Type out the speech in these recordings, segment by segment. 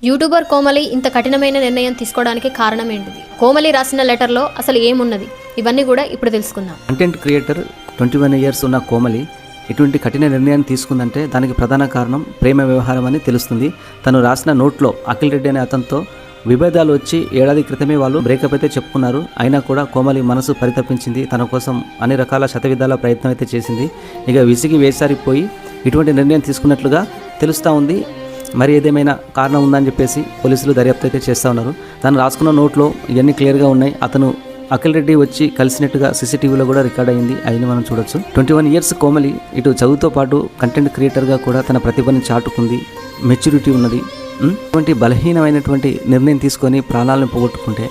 YouTuber Komali ఇంత కఠినమైన నిర్ణయం తీసుకోవడానికి కారణం ఏంటిది? కోమలి రాసిన లెటర్లో అసలు ఏమున్నది? ఇవన్నీ కూడా ఇప్పుడు తెలుసుకుందాం. కంటెంట్ క్రియేటర్ 21 ఇయర్స్ ఉన్న కోమలి ఇటువంటి కఠిన నిర్ణయాన్ని తీసుకుందంటే దానికి ప్రధాన కారణం ప్రేమ వ్యవహారం అని తెలుస్తుంది. తను రాసిన నోట్లో అఖిల్ రెడ్డి అనే అతనితో విభేదాలు వచ్చి ఏడాది క్రితమే వాళ్ళు బ్రేకప్ అయితే చెప్పుకున్నారు. అయినా కూడా కోమలి మనసు పరితపించింది. తన కోసం అన్ని రకాల శతవిధాల ప్రయత్నం అయితే చేసింది. ఇక విసిగి వేసారిపోయి ఇటువంటి నిర్ణయం తీసుకున్నట్లుగా తెలుస్తూ ఉంది. మరి ఏదేమైనా కారణం ఉందని చెప్పేసి పోలీసులు దర్యాప్తు అయితే చేస్తూ ఉన్నారు. తను రాసుకున్న నోట్లో ఇవన్నీ క్లియర్గా ఉన్నాయి. అతను అఖిల్ రెడ్డి వచ్చి కలిసినట్టుగా సీసీటీవీలో కూడా రికార్డ్ అయింది. అయినా మనం చూడొచ్చు. 21 ఇయర్స్ కోమలి ఇటు చదువుతో పాటు కంటెంట్ క్రియేటర్గా కూడా తన ప్రతిభని చాటుకుంది. మెచ్యూరిటీ ఉన్నది. ఇటువంటి బలహీనమైనటువంటి నిర్ణయం తీసుకొని ప్రాణాలను పోగొట్టుకుంటే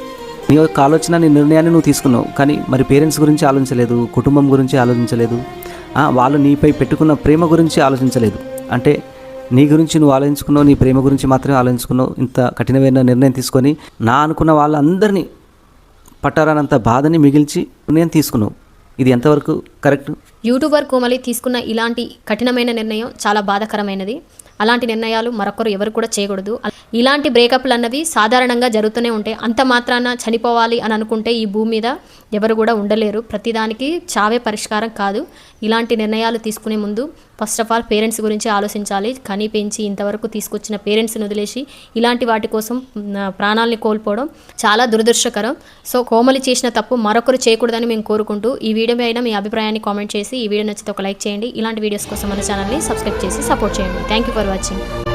నీ యొక్క ఆలోచన, నీ నిర్ణయాన్ని నువ్వు తీసుకున్నావు. కానీ మరి పేరెంట్స్ గురించి ఆలోచించలేదు, కుటుంబం గురించి ఆలోచించలేదు, వాళ్ళు నీపై పెట్టుకున్న ప్రేమ గురించి ఆలోచించలేదు. అంటే నీ గురించి నువ్వు ఆలోచించుకున్నావు, నీ ప్రేమ గురించి మాత్రమే ఆలోచించుకున్నావు. ఇంత కఠినమైన నిర్ణయం తీసుకొని నా అనుకున్న వాళ్ళందరినీ పట్టారానంత బాధని మిగిల్చి నిర్ణయం తీసుకున్నావు. ఇది ఎంతవరకు కరెక్ట్? యూట్యూబర్ కోమలి తీసుకున్న ఇలాంటి కఠినమైన నిర్ణయం చాలా బాధాకరమైనది. అలాంటి నిర్ణయాలు మరొకరు ఎవరు కూడా చేయకూడదు. ఇలాంటి బ్రేకప్లు అన్నవి సాధారణంగా జరుగుతూనే ఉంటాయి. అంత మాత్రాన చనిపోవాలి అని అనుకుంటే ఈ భూమి మీద ఎవరు కూడా ఉండలేరు. ప్రతిదానికి చావే పరిష్కారం కాదు. ఇలాంటి నిర్ణయాలు తీసుకునే ముందు ఫస్ట్ ఆఫ్ ఆల్ పేరెంట్స్ గురించి ఆలోచించాలి. కనీ పెంచి ఇంతవరకు తీసుకొచ్చిన పేరెంట్స్ని వదిలేసి ఇలాంటి వాటి కోసం ప్రాణాలని కోల్పోవడం చాలా దురదృష్టకరం. సో కోమలి చేసిన తప్పు మరొకరు చేయకూడదని మేము కోరుకుంటూ ఈ వీడియో పైన మీ అభిప్రాయాన్ని కామెంట్ చేసి ఈ వీడియో నచ్చితే ఒక లైక్ చేయండి. ఇలాంటి వీడియోస్ కోసం మన ఛానల్ని సబ్స్క్రైబ్ చేసి సపోర్ట్ చేయండి. Thank you for watching.